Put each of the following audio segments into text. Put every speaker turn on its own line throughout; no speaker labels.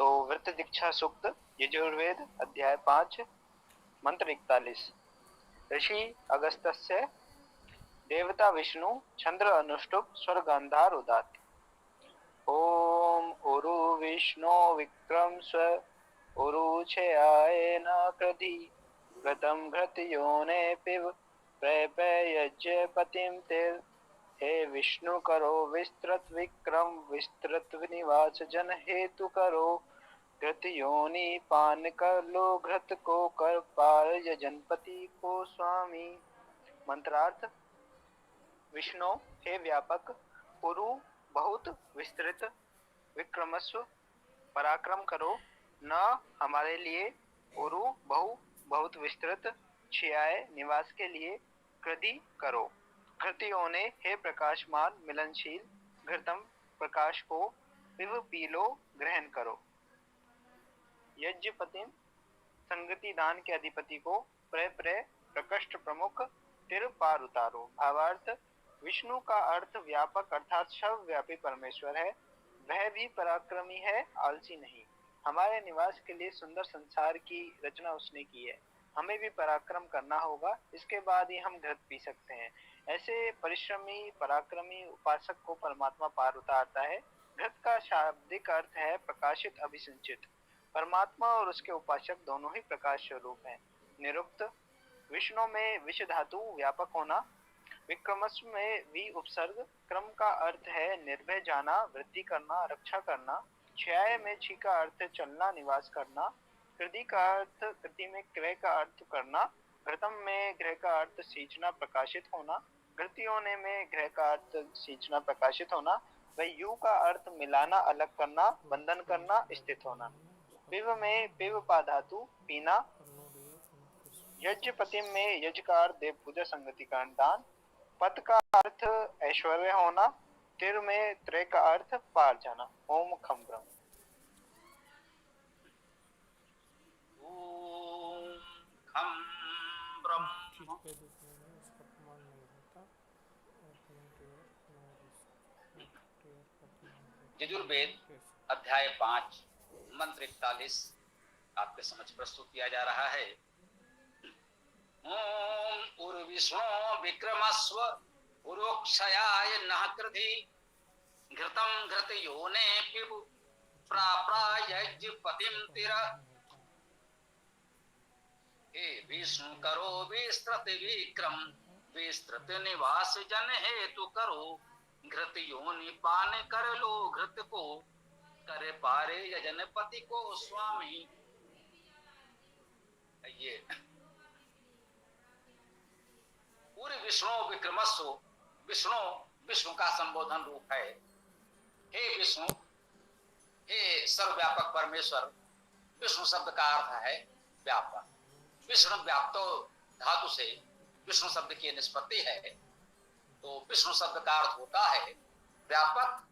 तो वृत्त दीक्षा सूक्त यजुर्वेद अध्याय 5 मंत्र 41। ऋषि अगस्त्यस्य देवता विष्णु चंद्र अनुष्टुप स्वर्गांधार उदात। ओम उरु विष्णु विक्रम स्व उरुचयाय न कृधि घृतम घृत योने पिब प्रयज्य पतिम तिर। हे विष्णु करो विस्तृत विक्रम विस्तृत निवास जन हेतु करो घृत योनि पान कर लो घृत को कर पार जनपति को स्वामी। मंत्रार्थ। विष्णु हे व्यापक, उरु बहुत विस्तृत, विक्रमस्व पराक्रम करो, न हमारे लिए, उरु बहुत विस्तृत, छियाए निवास के लिए, कृधि करो, घृतियों ने हे प्रकाशमान मिलनशील, घृतम प्रकाश को, पिब पी लो ग्रहण करो। यज्ञपतिम संगति दान के अधिपति को, प्रकृष्ट प्रमुख, तिर पार उतारो। भावार्थ। विष्णु का अर्थ व्यापक अर्थात सर्वव्यापी परमेश्वर है। वह भी पराक्रमी है, आलसी नहीं। हमारे निवास के लिए सुंदर संसार की रचना उसने की है। हमें भी पराक्रम करना होगा, इसके बाद ही हम घृत पी सकते हैं। ऐसे परिश्रमी पराक्रमी उपासक को परमात्मा पार उतारता है। घृत का शाब्दिक अर्थ है प्रकाशित, अभिसंचित। परमात्मा और उसके उपासक दोनों ही प्रकाश स्वरूप हैं। निरुक्त। विष्णु में विष धातु व्यापक होना, विक्रमस्व में वी उपसर्ग। क्रम का अर्थ है निर्भय जाना, वृद्धि करना, रक्षा करना। क्षय में छी का अर्थ चलना, निवास करना। कृधि का अर्थ, कृति में क्रय का अर्थ करना। घृतम में ग्रह का अर्थ सींचना, प्रकाशित होना। घृतियोने में ग्रह का अर्थ सींचना, प्रकाशित होना। वह यू का अर्थ मिलाना, अलग करना, बंधन करना, स्थित होना। पिव में पिव पा धातु पीना। यज्ञपति में यज्ञ का अर्थ देव पूजा संगति का दान। पद का अर्थ ऐश्वर्य होना। तिर में त्रय का अर्थ पार जाना। ओम खम ब्रह्म।
ओम खम ब्रह्म। यजुर्वेद अध्याय 5 मंत्र 41 आपके समझ प्रस्तुत किया जा रहा है। ओम उर्विष्णु विक्रमस्व उरोक्षयाय नः कृधि घृतम घृत योने पिबु प्राप्रायज्य पतिम तिर। हे विष्णु करो विस्तृत विक्रम विस्तृत निवास जन हेतु करो घृत योनि पान कर लो घृत को करे पारे यजनपति को स्वामी। ये पूरे विष्णु विक्रमस्व, विष्णु विष्णु का संबोधन रूप है। हे विष्णु, हे सर्वव्यापक परमेश्वर। विष्णु शब्द का अर्थ है व्यापक। विष्णु व्याप्तो धातु से विष्णु शब्द की निष्पत्ति है, तो विष्णु शब्द का अर्थ होता है व्यापक,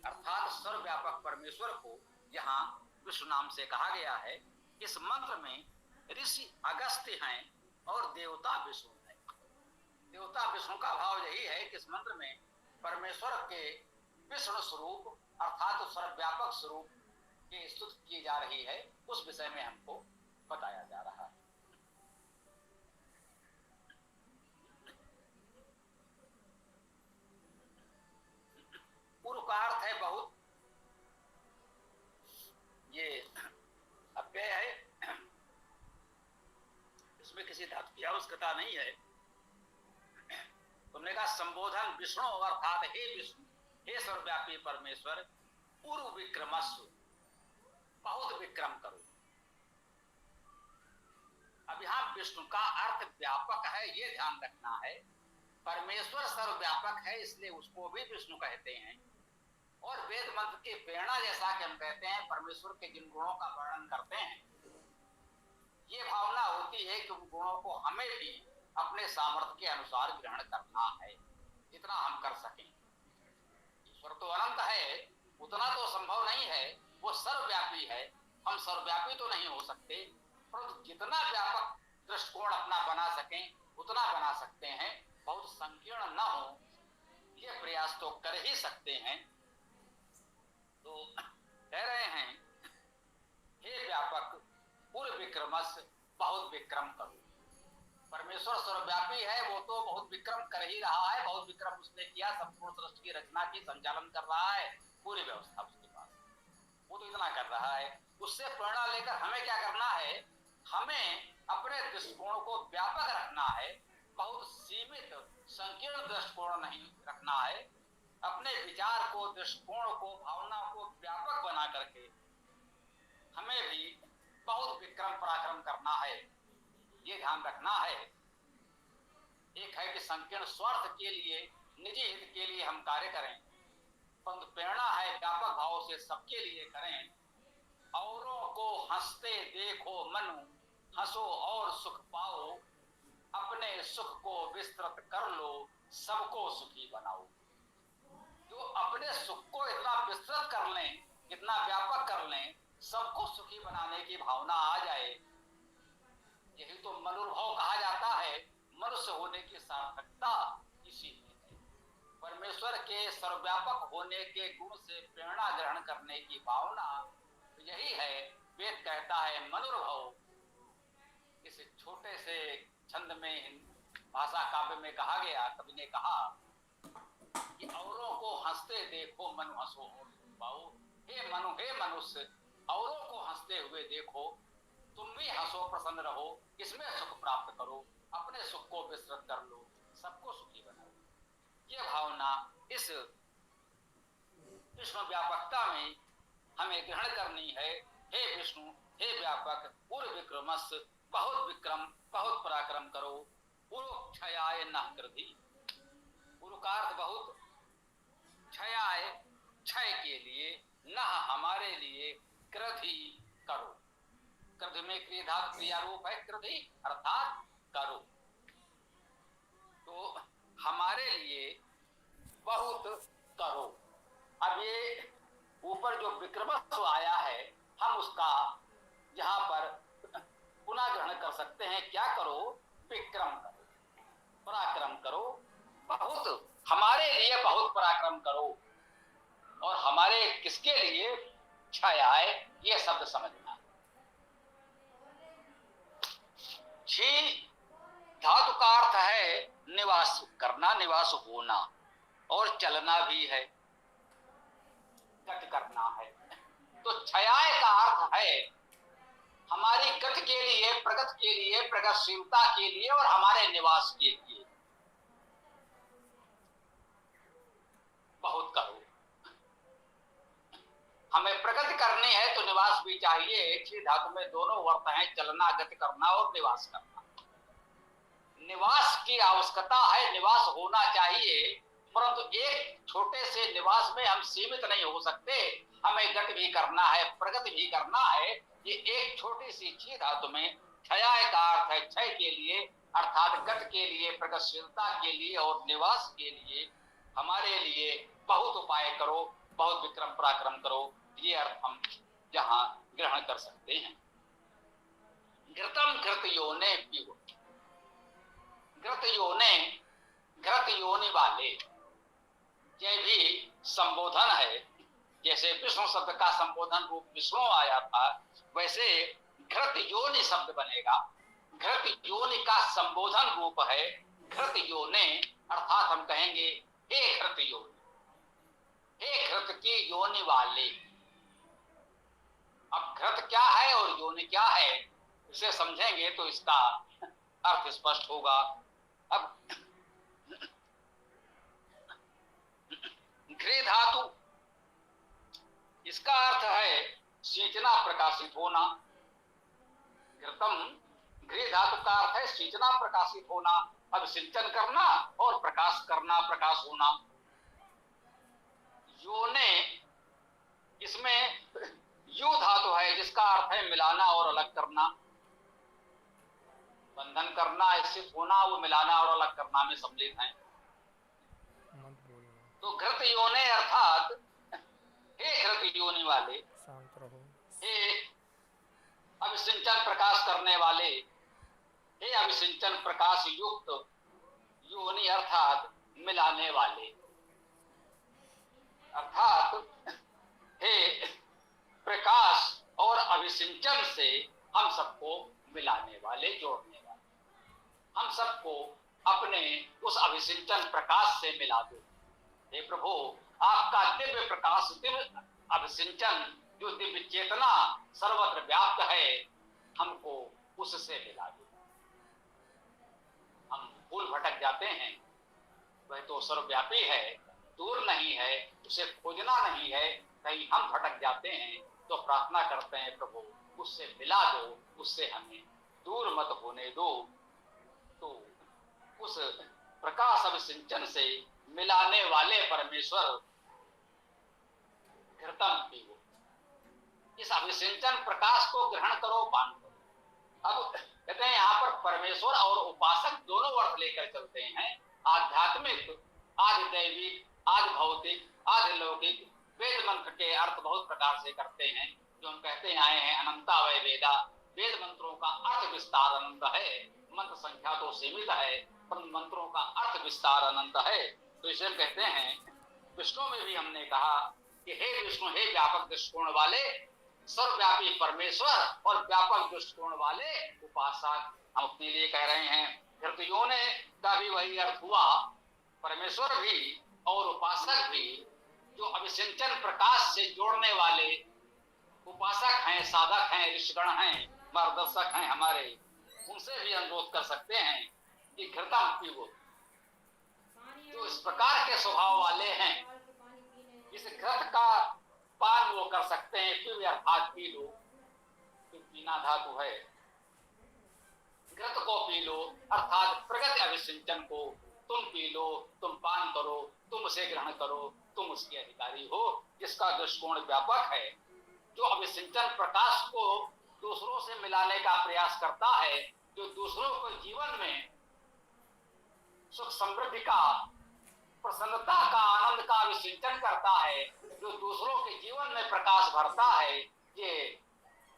अर्थात सर्वव्यापक परमेश्वर को यहाँ विष्णु नाम से कहा गया है। इस मंत्र में ऋषि अगस्त्य हैं और देवता विष्णु है। देवता विष्णु का भाव यही है कि इस मंत्र में परमेश्वर के विष्णु स्वरूप अर्थात सर्वव्यापक स्वरूप की स्तुति की जा रही है। उस विषय में हमको बताया जा रहा है। पूर्व का अर्थ है बहुत, ये अव्यय है, इसमें किसी धातु की आवश्यकता नहीं है। तुमने कहा संबोधन विष्णु अर्थात हे विष्णु, हे सर्वव्यापी परमेश्वर, पूर्व विक्रमस्व, बहुत विक्रम करो। अब यहाँ विष्णु का अर्थ व्यापक है, ये ध्यान रखना है। परमेश्वर सर्वव्यापक है, इसलिए उसको भी विष्णु कहते हैं। और वेद मंत्र की प्रेरणा जैसा कि हम कहते हैं परमेश्वर के जिन गुणों का वर्णन करते हैं, ये भावना होती है कि उन गुणों को हमें भी अपने सामर्थ्य के अनुसार ग्रहण करना है, जितना हम कर सकें। ईश्वर तो अनंत है, उतना तो संभव नहीं है, वो सर्वव्यापी है। हम सर्वव्यापी तो नहीं हो सकते, परंतु जितना व्यापक दृष्टिकोण अपना बना सकें उतना बना सकते हैं। बहुत संकीर्ण न हो, ये प्रयास तो कर ही सकते हैं। तो कह रहे हैं हे व्यापक पूर्व विक्रमस बहुत विक्रम करो। परमेश्वर सर्वव्यापी है, वो तो बहुत विक्रम कर ही रहा है, बहुत विक्रम उसने किया, संपूर्ण सृष्टि की रचना की, संचालन कर रहा है, पूरी व्यवस्था उसके पास, वो तो इतना कर रहा है। उससे प्रेरणा लेकर हमें क्या करना है, हमें अपने दृष्टिकोण को व्यापक रखना है, बहुत सीमित संकीर्ण दृष्टिकोण नहीं रखना है। अपने विचार को, दृष्टिकोण को, भावना को व्यापक बना करके हमें भी बहुत विक्रम पराक्रम करना है, ये ध्यान रखना है। एक है कि संकीर्ण स्वार्थ के लिए, निजी हित के लिए हम कार्य करें, परंतु प्रेरणा है व्यापक भाव से सबके लिए करें। औरों को हंसते देखो मनु, हंसो और सुख पाओ, अपने सुख को विस्तृत कर लो, सबको सुखी बनाओ। जो अपने सुख को इतना विस्तृत कर लें, इतना व्यापक कर लें, सबको सुखी बनाने की भावना आ जाए, यही तो मनोभाव कहा जाता है। मनुष्य होने की सार्थकता इसी में है। परमेश्वर के सर्वव्यापक होने के गुण से प्रेरणा ग्रहण करने की भावना यही है। वेद कहता है मनोभाव। इस छोटे से छंद में, भाषा काव्य में कहा गया, कवि ने कहा कि औरों को हंसते देखो मनु, हंसो और सुख पाओ। हे मनु, हे मनुष्य, औरों को हंसते हुए देखो, तुम भी हंसो, प्रसन्न रहो, इसमें सुख प्राप्त करो, अपने सुख को विस्तृत कर लो, सबको सुखी बनाओ। ये भावना इस विष्णु व्यापकता में हमें ग्रहण करनी है। हे विष्णु, हे व्यापक पूर्व विक्रमस बहुत विक्रम, बहुत पराक्रम करो। पूर्व क्षयाय न कृधि, पूर्व का अर्थ बहुत, क्षयाय क्षय के लिए, न हमारे लिए, कृधि करो। कृधि में क्रियाधातु क्रिया रूप है, कृधि अर्थात करो। तो हमारे लिए बहुत करो। अब ये ऊपर जो विक्रमस्व आया है, हम उसका यहाँ पर पुनः ग्रहण कर सकते हैं। क्या करो? विक्रम करो, पराक्रम करो, बहुत हमारे लिए बहुत पराक्रम करो। और हमारे किसके लिए? क्षय आए, ये शब्द समझना। छी धातु का अर्थ है निवास करना, निवास होना, और चलना भी है, गत करना है। तो क्षयाय का अर्थ है हमारी गत के लिए, प्रगत के लिए, प्रगतिशीलता के लिए और हमारे निवास के लिए बहुत करो। हमें प्रगति करनी है तो निवास भी चाहिए। क्षी धातु में दोनों अर्थ हैं, चलना, गति करना और निवास करना। निवास की आवश्यकता है, निवास होना चाहिए, परंतु एक छोटे से निवास में हम सीमित नहीं हो सकते। हमें गति भी करना है, प्रगति भी करना है। ये एक छोटी सी क्षी धातु में क्षय का अर्थ है क्षय के लिए, अर्थात गति के लिए, प्रगतिशीलता के लिए और निवास के लिए। हमारे लिए बहुत उपाय करो, बहुत विक्रम पराक्रम करो, ये अर्थ हम यहाँ ग्रहण कर सकते हैं। घृतम घृत योने पीओ, घृत योने, घृत योनि वाले, ये भी संबोधन है। जैसे विष्णु शब्द का संबोधन रूप विष्णु आया था, वैसे घृत योनि शब्द बनेगा। घृत योनि का संबोधन रूप है घृत योने, अर्थात हम कहेंगे हे घृत योनि, हे घृत की योनि वाले। अब घृत क्या है और योनि क्या है, इसे समझेंगे तो इसका अर्थ स्पष्ट होगा। अब घृ धातु, इसका अर्थ है सिंचना, प्रकाशित होना। घृतम, घृ धातु का अर्थ है सिंचना, प्रकाशित होना। अब सिंचन करना और प्रकाश करना, प्रकाश होना। योने, इसमें यू धातु है जिसका अर्थ है मिलाना और अलग करना, बंधन करना, स्थित होना, वो मिलाना और अलग करना में सम्मिलित है। तो घृत योने अर्थात हे घृत योनि वाले, हे अभिसिंचन प्रकाश करने वाले, हे अभिसिंचन प्रकाश युक्त योनि अर्थात मिलाने वाले, अर्थात हे प्रकाश और अभिसिंचन हम सबको मिलाने वाले, जोड़ने वाले, हम सबको अपने उस अभिसिंचन प्रकाश से मिला दो। हे प्रभु, आपका दिव्य प्रकाश, दिव्य अभिसिंचन, जो दिव्य चेतना सर्वत्र व्याप्त है, हमको उससे मिला दो। हम भूल भटक जाते हैं, वह तो सर्वव्यापी है, दूर नहीं है, उसे खोजना नहीं है, कहीं हम भटक जाते हैं तो प्रार्थना करते हैं प्रभु उससे मिला दो, उससे हमें दूर मत होने दो। तो उस प्रकाश अभिसिंचन से मिलाने वाले परमेश्वर घृतम पिबो, इस अभिसिंचन प्रकाश को ग्रहण करो, पान करो। अब कहते हैं यहाँ पर परमेश्वर और उपासक दोनों अर्थ लेकर चलते हैं, आध्यात्मिक, आदि दैविक, आदि भौतिक, आदि लौकिक। वेद मंत्र के अर्थ बहुत प्रकार से करते हैं, जो हम कहते आए हैं अनंता वै वेदा, वेद मंत्रों का अर्थ विस्तार अनंत है, मंत्र संख्या तो सीमित है पर मंत्रों का अर्थ विस्तार अनंत है। तो इसे कहते हैं, विष्णु में भी हमने कहा कि हे विष्णु, हे व्यापक दृष्टिकोण वाले सर्वव्यापी परमेश्वर और व्यापक दृष्टिकोण वाले उपासक, हम अपने लिए कह रहे हैं। हृदयों ने का भी वही अर्थ हुआ, परमेश्वर भी और उपासक भी, जो अभिसिंचन प्रकाश से जोड़ने वाले उपासक हैं, साधक हैं, ऋषिगण हैं, मार्गदर्शक हैं हमारे, उनसे भी अनुरोध कर सकते हैं कि घृतम पीबो। जो इस प्रकार के स्वभाव वाले हैं, इस घृत का पान वो कर सकते हैं, पीव अर्थात पी लो, तो पीना धातु है, घृत को पी लो अर्थात प्रगति अभिसिंचन को तुम पी लो, तुम पान करो, तुम उसे ग्रहण करो, तुम उसके अधिकारी हो, जिसका दृष्टिकोण व्यापक है, जो अभिसिंचन प्रकाश को दूसरों से मिलाने का प्रयास करता है, जो दूसरों को जीवन में सुख समृद्धि का, प्रसन्नता का, आनंद का अभिसिंचन करता है, जो दूसरों के जीवन में प्रकाश भरता है, ये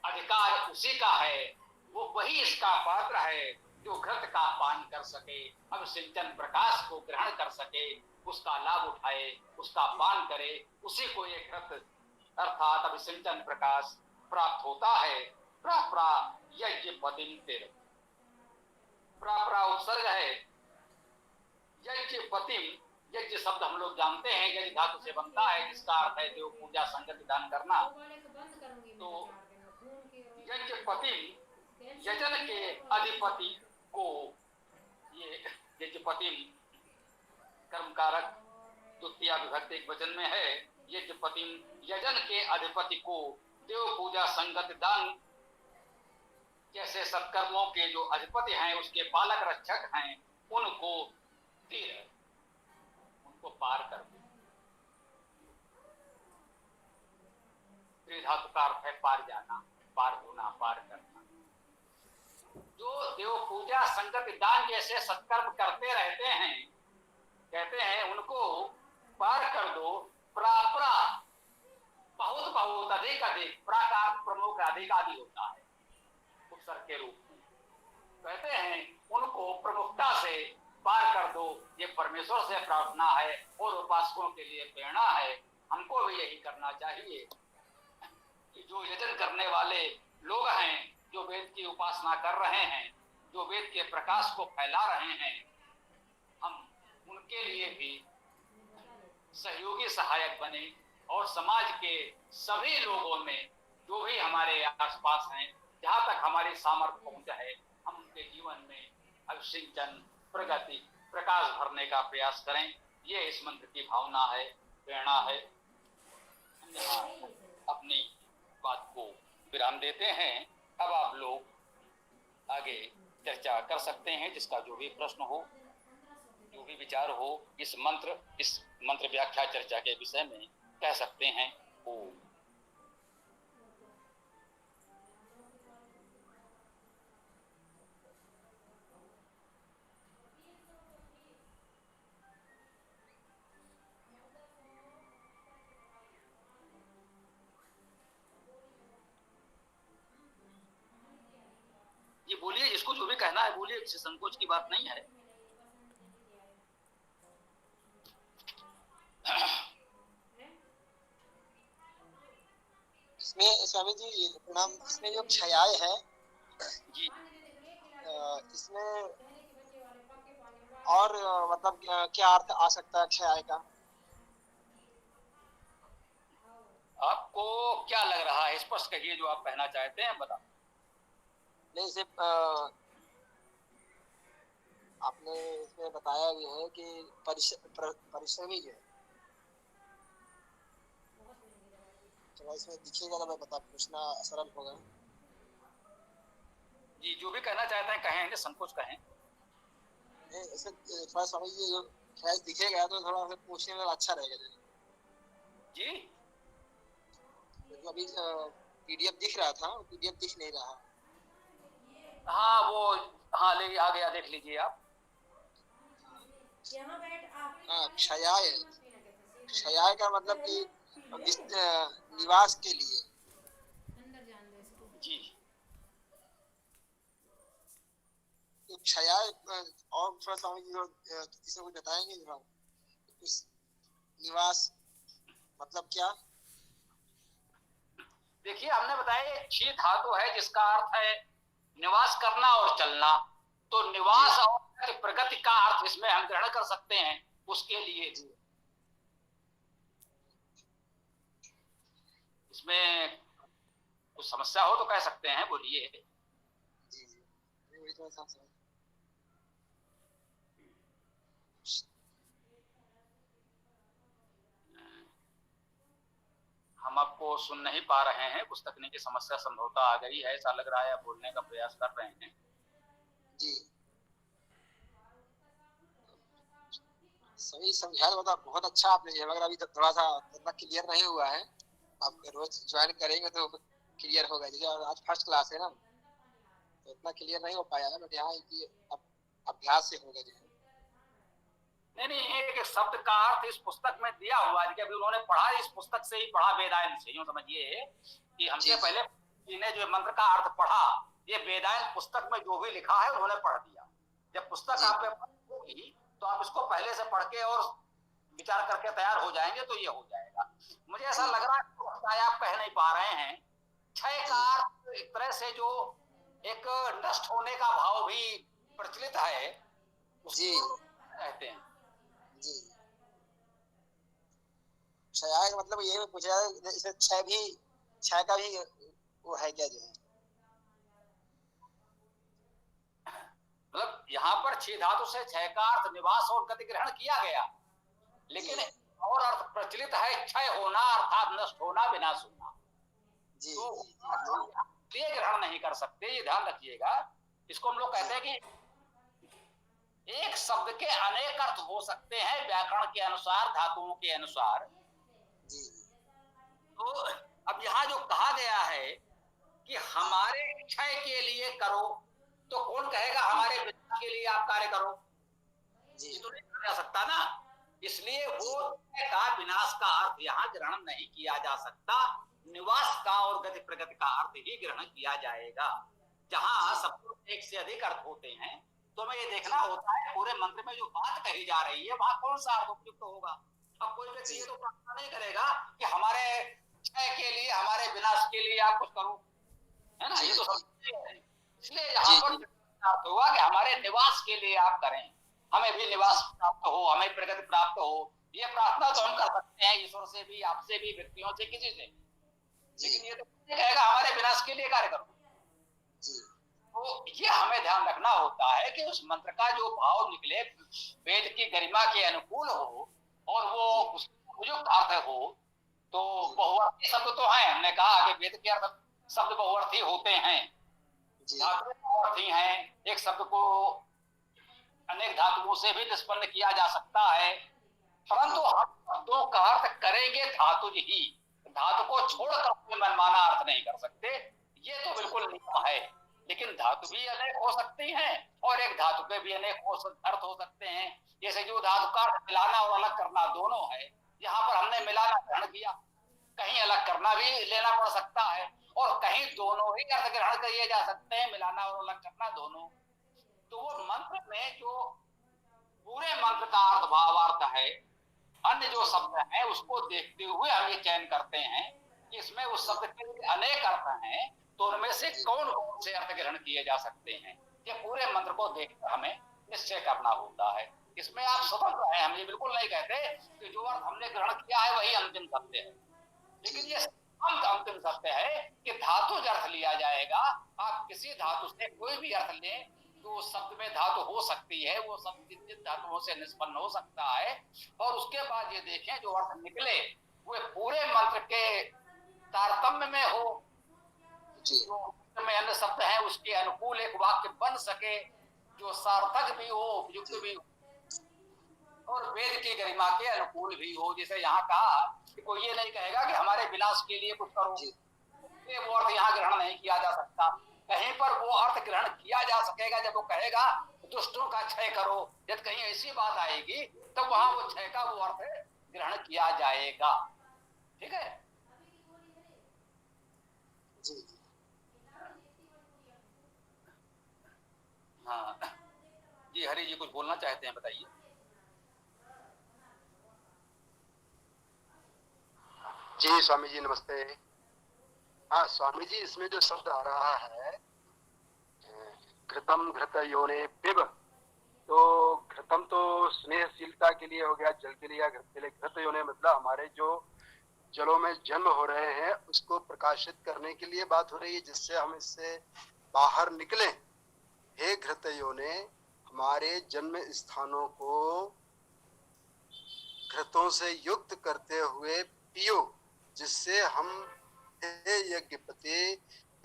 अधिकार उसी का है, वो वही इसका पात्र है जो घृत का पान कर सके, अभिसिंचन प्रकाश को ग्रहण कर सके, उसका लाभ उठाए, उसका पान करे, उसी को ये घृत अर्थात अभिसिंचन प्रकाश प्राप्त होता है। प्राप्रा यज्ञ पतिम तेर, प्राप्रा उत्सर्ग है, यज्ञ पतिम, यज्ञ शब्द हम लोग जानते हैं यज्ञ धातु से बनता है, जिसका अर्थ है देव पूजा, संगत दान करना। तो यज्ञ पतिम, यजन के अधिपति को, ये यज्ञपति कर्मकारक द्वितीय विभक्ति एक वचन में है, यज्ञपति यजन के अधिपति को देव पूजा, संगत दान जैसे सत्कर्मों के जो अधिपति हैं, उसके पालक रक्षक हैं, उनको तीर, उनको पार कर दो। धातु का अर्थ है पार जाना, पार होना, पार करना। जो देव पूजा, संगत दान जैसे सत्कर्म करते रहते हैं, कहते हैं उनको पार कर दो। प्राप्रा, बहुत बहुत, अधिक अधिक, प्राकार प्रमुख अधिक आदि होता है उपसर्ग के रूप में, कहते हैं उनको प्रमुखता से पार कर दो। ये परमेश्वर से प्रार्थना है और उपासकों के लिए प्रेरणा है, हमको भी यही करना चाहिए कि जो यजन करने वाले लोग हैं, जो वेद की उपासना कर रहे हैं, जो वेद के प्रकाश को फैला रहे हैं, हम उनके लिए भी सहयोगी सहायक बने और समाज के सभी लोगों में, जो भी हमारे आसपास हैं, जहाँ तक हमारी सामर्थ्य पहुंच है, हम उनके जीवन में अभिसिंचन, प्रगति, प्रकाश भरने का प्रयास करें। ये इस मंत्र की भावना है, प्रेरणा है। अपनी बात को विराम देते हैं। अब आप लोग आगे चर्चा कर सकते हैं, जिसका जो भी प्रश्न हो, जो भी विचार हो, इस मंत्र व्याख्या चर्चा के विषय में कह सकते हैं। ओम। ये बोलिए, जिसको जो भी कहना है बोलिए, किसी संकोच की बात नहीं है।
इसमें स्वामी जी प्रणाम, इसमें जो क्षयाय है
जी।
इसमें और मतलब क्या अर्थ आ सकता है क्षय आय का?
आपको क्या लग रहा है, स्पष्ट कहिए जो आप कहना चाहते हैं, बता।
नहीं, सिर्फ आपने इसमें बताया भी है कि परिश्रमी जो है, थोड़ा इसमें दिखेगा तो मैं बता पूछना सरल होगा।
जी, जो भी कहना चाहते हैं कहें, संकोच कहें।
ऐसे थोड़ा स्वामी जी जो ख्याल दिखेगा तो थोड़ा सा पूछने में अच्छा रहेगा।
जी।
तो अभी पीडीएफ दिख रहा था, पीडीएफ दिख नहीं रहा।
हाँ वो, हाँ ले आ गया, देख लीजिए आप।
हाँ, क्षयाय, क्षयाय का मतलब कि निवास के लिए।
जी।
तो क्षयाय और थोड़ा स्वामी जी किसी को बताएंगे जरा, उस निवास मतलब क्या?
देखिए, हमने बताया ये क्षी धातु है जिसका अर्थ है निवास करना और चलना। तो
जी
निवास और प्रगति का अर्थ इसमें हम ग्रहण कर सकते हैं उसके लिए।
जी
इसमें कुछ समस्या हो तो कह सकते हैं, बोलिए।
जी जी, वही थोड़ा सा समझ।
हम आपको सुन नहीं पा रहे हैं, कुछ तकनीकी समस्या संभवतः आ गई है, ऐसा लग रहा है। आप बोलने का प्रयास कर रहे हैं।
जी, सही समझा, बता बहुत अच्छा आपने ये, मगर अभी तो थोड़ा सा इतना क्लियर नहीं हुआ है। आप रोज ज्वाइन करेंगे तो क्लियर होगा। जैसे आज फर्स्ट क्लास है ना, तो इतना क्लियर नहीं हो पाया है, बट यहाँ की अब अभ्यास से होगा जो है।
नहीं नहीं, एक शब्द का अर्थ इस पुस्तक में दिया हुआ है कि अभी उन्होंने पढ़ा, इस पुस्तक से ही पढ़ा वेदायन से। यूं समझिए कि हमसे
जी जी
पहले ने जो मंत्र का अर्थ पढ़ा, ये वेदायन पुस्तक में जो भी लिखा है उन्होंने पढ़ दिया। जब पुस्तक
जी
आप पे होगी तो आप इसको पहले से पढ़ के और विचार करके तैयार हो जाएंगे, तो ये हो जाएगा। मुझे ऐसा
जी
लग रहा है आप कह नहीं पा रहे हैं। क्षय
जी
का अर्थ एक तरह से जो एक नष्ट होने का भाव भी प्रचलित है,
जी
उसको कहते हैं।
जी। क्षय का मतलब ये पूछ रहा है, जैसे क्षय भी, क्षय का भी वो है क्या जो है?
मतलब यहाँ पर क्षय धातु से क्षय का अर्थ निवास और गति ग्रहण किया गया,
जी
लेकिन और अर्थ प्रचलित है क्षय होना, अर्थात नष्ट होना, विनाश होना।
जी
तो
जी जी
ये ग्रहण नहीं कर सकते, ये ध्यान रखिएगा। इसको हम लोग
जी
कहते हैं कि एक शब्द के अनेक अर्थ हो सकते हैं व्याकरण के अनुसार, धातुओं के अनुसार।
जी
तो अब यहाँ जो कहा गया है कि हमारे क्षय के लिए करो, तो कौन कहेगा हमारे विनाश के लिए आप कार्य करो?
जी
ये तो नहीं कहा जा सकता ना। इसलिए
जी
वो क्षय का, विनाश का अर्थ यहाँ ग्रहण नहीं किया जा सकता। निवास का और गति प्रगति का अर्थ ही ग्रहण किया जाएगा। जहां
जी
सबको एक से अधिक अर्थ होते हैं, तो हमें ये देखना
जी
होता है पूरे मंत्र में जो बात कही जा रही है वहां कौन सा अर्थ उपयुक्त होगा। अब कोई व्यक्ति
जी
ये तो प्रार्थना नहीं करेगा कि हमारे क्षय के लिए, हमारे विनाश के लिए आप कुछ करो, है ना?
जी
ये तो
जी
समझते हैं। इसलिए यहाँ
जी
पर अर्थ हुआ कि हमारे निवास के लिए आप करें, हमें भी निवास प्राप्त हो, हमें प्रगति प्राप्त हो। ये प्रार्थना तो हम कर सकते हैं ईश्वर से भी, आपसे भी, व्यक्तियों से, किसी से।
जी
लेकिन ये तो नहीं कहेगा हमारे विनाश के लिए कार्य करो।
जी
तो ये हमें ध्यान रखना होता है कि उस मंत्र का जो भाव निकले वेद की गरिमा के अनुकूल हो और वो
जी
उसका उपयुक्त अर्थ हो। तो
जी
बहुअर्थी शब्द तो है, हमने कहा कि वेद के अर्थ शब्द बहुअर्थी होते हैं,
जी
धातुएं बहुअर्थी हैं। एक शब्द को अनेक धातुओं से भी निष्पन्न किया जा सकता है, परंतु हम शब्दों का अर्थ करेंगे धातु ही, धातु को छोड़कर कोई मनमाना अर्थ नहीं कर सकते। ये तो बिल्कुल नियम है। लेकिन धातु भी अनेक हो सकती हैं और एक धातु के भी अनेक अर्थ हो सकते हैं। जैसे जो धातु का अर्थ मिलाना और अलग करना दोनों है, यहाँ पर हमने मिलाना ग्रहण किया, कहीं अलग करना भी लेना पड़ सकता है, और कहीं दोनों ही अर्थ ग्रहण किए जा सकते हैं, मिलाना और अलग करना दोनों। तो वो मंत्र में जो पूरे मंत्र का अर्थ भावार्थ है, अन्य जो शब्द है उसको देखते हुए हम ये चयन करते हैं कि इसमें उस शब्द के अनेक अर्थ हैं, तो उनमें से कौन कौन से अर्थ ग्रहण किए जा सकते हैं, ये पूरे मंत्र को देखकर हमें निश्चय करना होता है। इसमें आप स्वतंत्र हैं, हम ये बिल्कुल नहीं कहते कि जो अर्थ हमने ग्रहण किया है वही अंतिम सत्य है, लेकिन ये अंतिम सत्य है कि धातु अर्थ लिया जाएगा। आप किसी धातु से कोई भी अर्थ लें, जो शब्द में धातु हो सकती है वो शब्द जिन धातुओं से निष्पन्न हो सकता है, और उसके बाद ये देखें जो अर्थ निकले वे पूरे मंत्र के तारतम्य में हो, जो में अन्य शब्द है उसके अनुकूल एक वाक्य बन सके, जो सार्थक भी हो, उपयुक्त भी हो और वेद की गरिमा के अनुकूल भी हो। जैसे यहाँ कहा कि कोई ये नहीं कहेगा कि हमारे विनाश के लिए कुछ करो, ये वो अर्थ यहाँ ग्रहण नहीं किया जा सकता। कहीं पर वो अर्थ ग्रहण किया जा सकेगा जब वो कहेगा दुष्टों का क्षय करो, जब कहीं ऐसी बात आएगी तब तो वहां वो क्षय का वो अर्थ ग्रहण किया जाएगा। ठीक है
जी।
हाँ जी, हरि जी कुछ बोलना चाहते हैं, बताइए।
जी स्वामी जी नमस्ते। हाँ स्वामी जी, इसमें जो शब्द आ रहा है घृतम घृत योने पिब, तो घृतम तो स्नेहशीलता के लिए हो गया, जल के लिए, घृत के लिए। घृत योने मतलब हमारे जो जलों में जन्म हो रहे हैं उसको प्रकाशित करने के लिए बात हो रही है, जिससे हम इससे बाहर निकले। हे घृत योने, हमारे जन्म स्थानों को घृतों से युक्त करते हुए पियो, जिससे हम हे यज्ञपति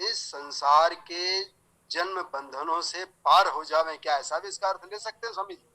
इस संसार के जन्म बंधनों से पार हो जावें। क्या ऐसा भी इसका अर्थ ले सकते हैं स्वामी जी?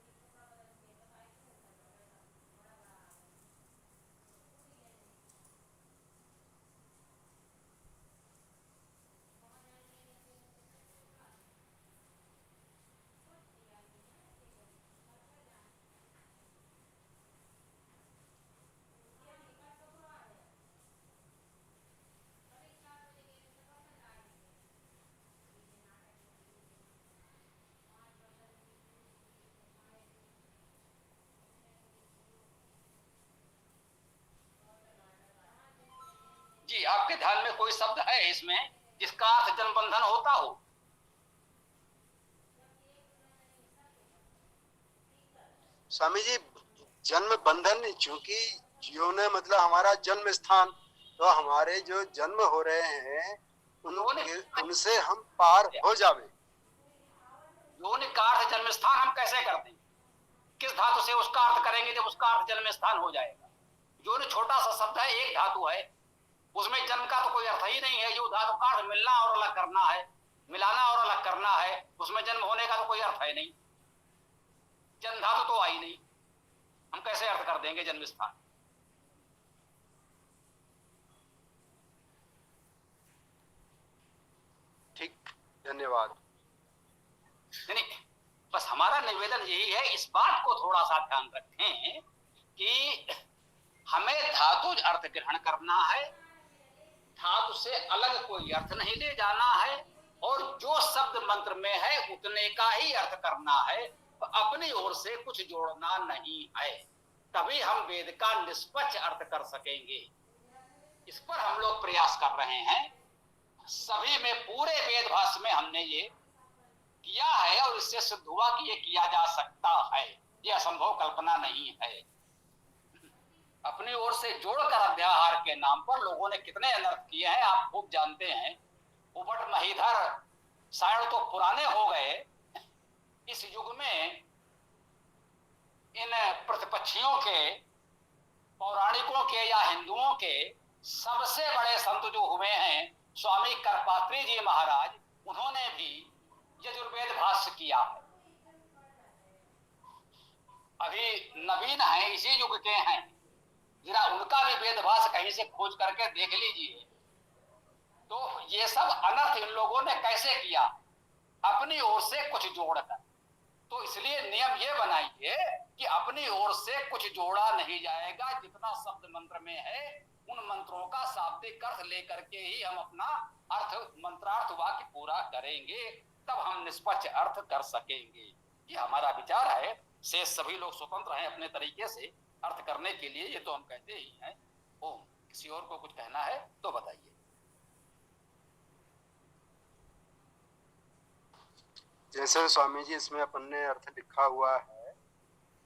जी, आपके ध्यान में कोई शब्द है इसमें जिसका अर्थ जन्म बंधन होता हो?
स्वामी जी जन्म बंधन, चूंकि योने मतलब हमारा जन्म स्थान, तो हमारे जो जन्म हो रहे हैं उनसे हम पार हो जावे।
योनि का अर्थ जन्म स्थान हम कैसे करते हैं? किस धातु से उसका अर्थ करेंगे जब उसका अर्थ जन्म स्थान हो जाएगा? योनि छोटा सा शब्द है, एक धातु है, उसमें जन्म का तो कोई अर्थ ही नहीं है। जो धातु का अर्थ मिलना और अलग करना है, मिलाना और अलग करना है, उसमें जन्म होने का तो कोई अर्थ है नहीं। जन्म धातु तो आई नहीं, हम कैसे अर्थ कर देंगे जन्म स्थान?
ठीक, धन्यवाद।
नहीं, बस हमारा निवेदन यही है, इस बात को थोड़ा सा ध्यान रखें कि हमें धातु अर्थ ग्रहण करना है, धातु से अलग कोई अर्थ नहीं ले जाना है, और जो शब्द मंत्र में है उतने का ही अर्थ करना है, तो अपनी ओर से कुछ जोड़ना नहीं है। तभी हम वेद का निष्पक्ष अर्थ कर सकेंगे। इस पर हम लोग प्रयास कर रहे हैं। सभी में पूरे वेद भाष्य में हमने ये किया है और इससे सिद्ध हुआ कि ये किया जा सकता है, ये असंभव कल्पना नहीं है। अपनी ओर से जोड़कर अध्याहार के नाम पर लोगों ने कितने अनर्थ किए हैं आप खूब जानते हैं। उबट महीधर शायद तो पुराने हो गए, इस युग में इन प्रतिपक्षियों के, पौराणिकों के या हिंदुओं के सबसे बड़े संत जो हुए हैं स्वामी करपात्री जी महाराज, उन्होंने भी यजुर्वेद भाष्य किया है। अभी नवीन है, इसी युग के हैं, जरा उनका भी वेद भाष्य कहीं से खोज करके देख लीजिए। तो ये सब अनर्थ इन लोगों ने कैसे किया? अपनी ओर से कुछ जोड़कर। तो इसलिए नियम ये बनाइए कि अपनी ओर से कुछ जोड़ा नहीं जाएगा। जितना शब्द मंत्र में है उन मंत्रों का शाब्दिक अर्थ लेकर के ही हम अपना अर्थ, मंत्रार्थ वाक्य पूरा करेंगे, तब हम निष्पक्ष अर्थ कर सकेंगे। ये हमारा विचार है। से सभी लोग स्वतंत्र हैं अपने तरीके से अर्थ करने के लिए, ये तो हम कहते ही हैं। ओम, किसी और को कुछ कहना है तो बताइए।
जैसे स्वामी जी इसमें अपन ने अर्थ लिखा हुआ है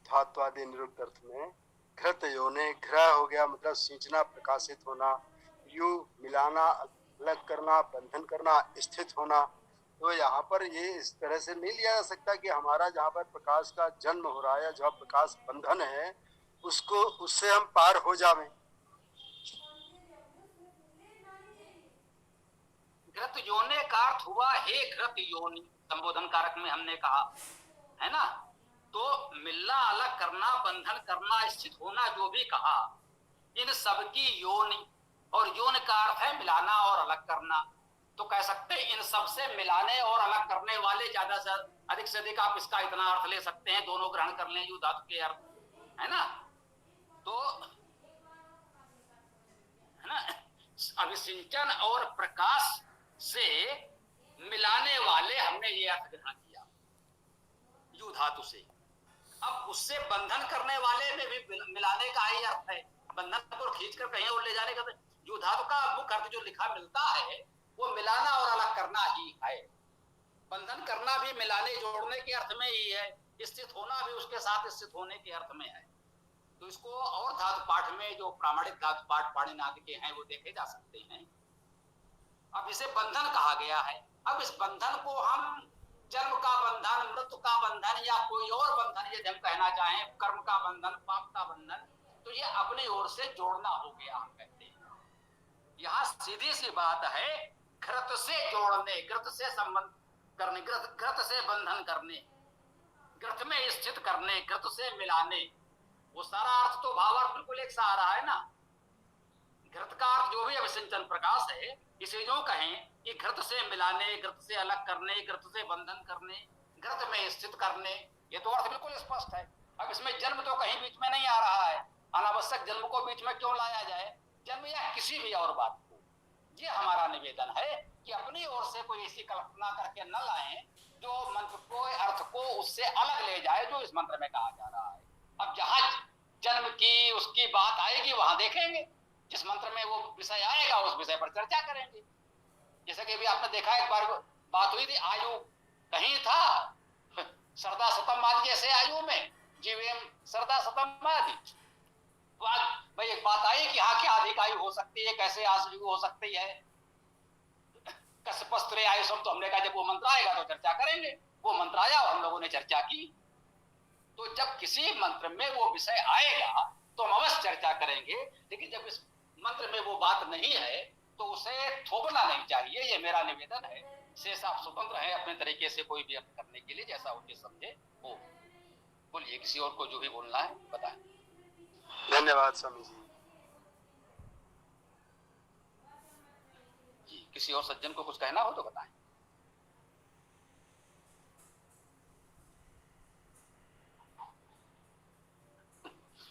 धात्वादि निरुक्त अर्थ में, घृत योने, घृ हो गया मतलब सींचना, प्रकाशित होना, यू मिलाना, अलग करना, बंधन करना, स्थित होना। तो यहाँ पर ये इस तरह से नहीं लिया जा सकता कि हमारा जहाँ पर प्रकाश का जन्म हो रहा है, जहाँ प्रकाश बंधन है, उसको उससे हम पार हो जावें।
घृत योने का अर्थ हुआ हे घृत योनि, संबोधन कारक में हमने कहा है ना। तो मिलना, अलग करना, बंधन करना, स्थित होना, जो भी कहा, इन सबकी योनि, और योनि का अर्थ है मिलाना और अलग करना। तो कह सकते हैं इन सबसे मिलाने और अलग करने वाले, ज्यादा से अधिक से अधिक आप इसका इतना अर्थ ले सकते हैं, दोनों ग्रहण कर लें, यू धातु के अर्थ है ना। तो है ना, अभिसिंचन और प्रकाश से मिलाने वाले हमने ये अर्थ ग्रहण किया यू धातु से। अब उससे बंधन करने वाले में भी मिलाने का ही अर्थ है, बंधन को खींचकर कहीं और ले जाने का। यू धातु का मुख्य अर्थ जो लिखा मिलता है वो मिलाना और अलग करना ही है। बंधन करना भी मिलाने जोड़ने के अर्थ में ही है, स्थित होना भी उसके साथ स्थित होने के अर्थ में है। तो इसको और धातु पाठ में जो प्रामाणिक धातु पाठ पाणिनाद के हैं वो देखे जा सकते हैं। अब इसे बंधन कहा गया है। अब इस बंधन को हम जन्म का बंधन, मृत्यु का बंधन, या कोई और बंधन यदि हम कहना चाहें, कर्म का बंधन, पाप का बंधन, तो ये अपनी ओर से जोड़ना हो गया, हम कहते हैं। यहाँ सीधी सी बात है, घृत से जोड़ने, घृत से संबंध करने, घृत से बंधन करने, घृत में स्थित करने, घृत से मिलाने, वो सारा अर्थ तो भावार्थ बिल्कुल एक सा आ रहा है ना। घृत का अर्थ जो भी अभिसिंचन प्रकाश है, इसे जो कहें कि घृत से मिलाने, घृत से अलग करने, घृत से बंधन करने, घृत में स्थित करने, ये तो अर्थ बिल्कुल स्पष्ट है। अब इसमें जन्म तो कहीं बीच में नहीं आ रहा है, अनावश्यक जन्म को बीच में क्यों लाया जाए, जन्म या किसी भी और बात को। ये हमारा निवेदन है कि अपनी ओर से कोई ऐसी कल्पना करके न लाएं जो मंत्र को, अर्थ को उससे अलग ले जाए जो इस मंत्र में कहा जा रहा है। अब जहां जन्म की उसकी बात आएगी वहां देखेंगे, जिस मंत्र में वो विषय आएगा उस विषय पर चर्चा करेंगे। जैसे कि अभी आपने देखा, एक बार बात हुई थी, आयु कहीं था सरदा सतम आदि जैसे आयु में जीवेम सरदा सतम आदि। तो आज भाई एक बात आई कि हाँ क्या अधिक आयु हो सकती है, कैसे आयु हो सकती है, कसपस्त्रे आयु सब। तो हमने कहा जब वो मंत्र आएगा तो चर्चा करेंगे। वो मंत्र आया और हम लोगों ने चर्चा की। तो जब किसी मंत्र में वो विषय आएगा तो हम अवश्य चर्चा करेंगे, लेकिन जब इस मंत्र में वो बात नहीं है तो उसे थोपना नहीं चाहिए, ये मेरा निवेदन है। शेष आप स्वतंत्र हैं अपने तरीके से कोई भी अर्थ करने के लिए, जैसा उनके समझे हो। बोलिए, किसी और को जो भी बोलना है बताएं।
धन्यवाद स्वामी जी।
जी, किसी और सज्जन को कुछ कहना हो तो बताएं।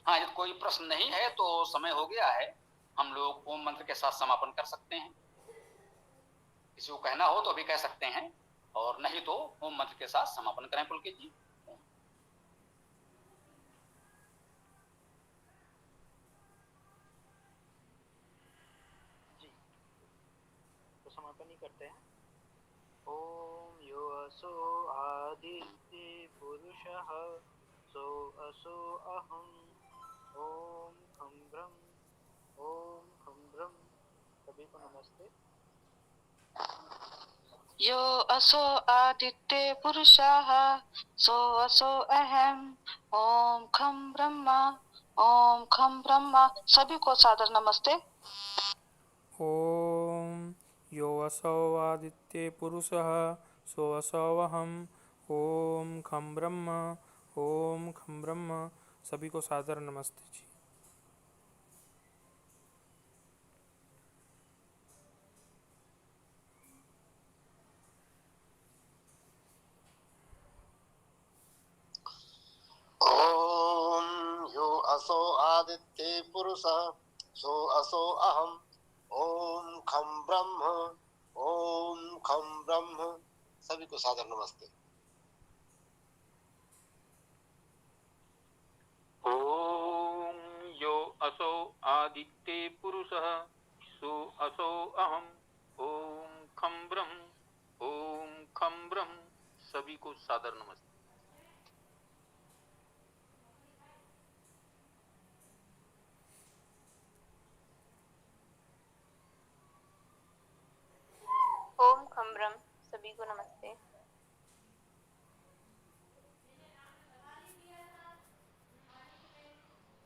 हाँ, यदि कोई प्रश्न नहीं है तो समय हो गया है, हम लोग ओम मंत्र के साथ समापन कर सकते हैं। किसी को कहना हो तो अभी कह सकते हैं, और नहीं तो ओम मंत्र के साथ समापन करें पुलकित जी।
जी, तो समापन ही करते हैं। ओम यो असो आदित्य पुरुषः सो असो अहम् ओम खम ब्रह्म ओम खम ब्रह्म। सभी को नमस्ते।
यो असो आदित्य पुरुषः सो असो अहम् ओम खम ब्रह्मा। सभी को सादर नमस्ते।
ओम यो असौ आदित्ये पुरुषः सो असौऽहम् ओम खं ब्रह्म। सभी को सादर नमस्ते जी।
ओम यो असो आदित्ये पुरुषः सो असो अहम् ओम खं ब्रह्म। सभी को सादर नमस्ते।
ओम यो असो आदित्ये पुरुषः सो असो अहम् ओम खं ब्रह्म। सभी को सादर नमस्ते।
ओम खम ब्रह्म, सभी को नमस्ते।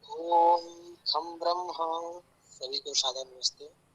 ओम खम ब्रह्म, सभी को सादर नमस्ते।